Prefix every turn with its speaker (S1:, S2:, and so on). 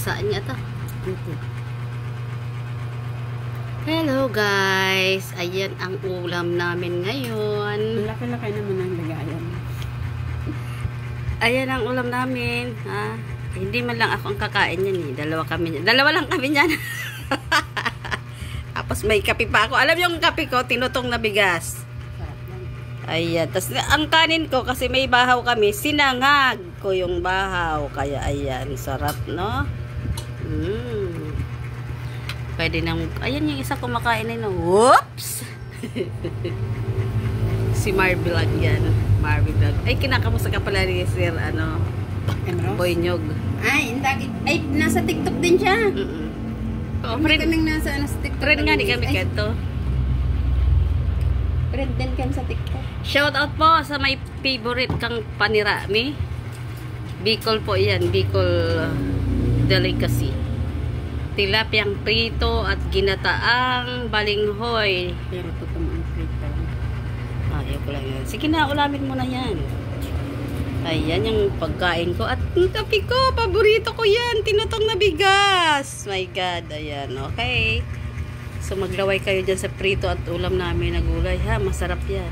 S1: Lasa niya to. Hello guys. Ayan ang ulam namin ngayon.
S2: Laki-laki naman ang lagayan.
S1: Ayan ang ulam namin. Ha? Hindi man lang ako ang kakain yan eh. Dalawa lang kami yan. Tapos may kape pa ako. Alam yung kape ko, tinutong na bigas. Ayan. Tapos ang kanin ko, kasi may bahaw kami, sinangag ko yung bahaw. Kaya ayan, sarap no? Pwede nang, ayan yung isa kumakain na yun. Whoops! Si Marvlog yan. Marvlog. Ay, kinakamusta ka pala ni Sir, Boy Nyog.
S2: Ay, nasa TikTok din siya.
S1: Oh,
S2: friend kaming nasa sa TikTok.
S1: Friend nga di kami kanto.
S2: Friend din kami sa TikTok.
S1: Shout out po sa may favorite kang panirami. Bicol po yan. Bicol delicacy. Tilapyang prito at ginataang balinghoy.
S2: Pero totoo ang prito.
S1: Ayaw ko lang yan. Sige na, ulamin mo na yan. Ayan yung pagkain ko. At yung kape ko, paborito ko yan. Tinutong na bigas. My God, ayan. Okay. So maglaway kayo dyan sa prito at ulam namin na gulay. Ha, masarap yan.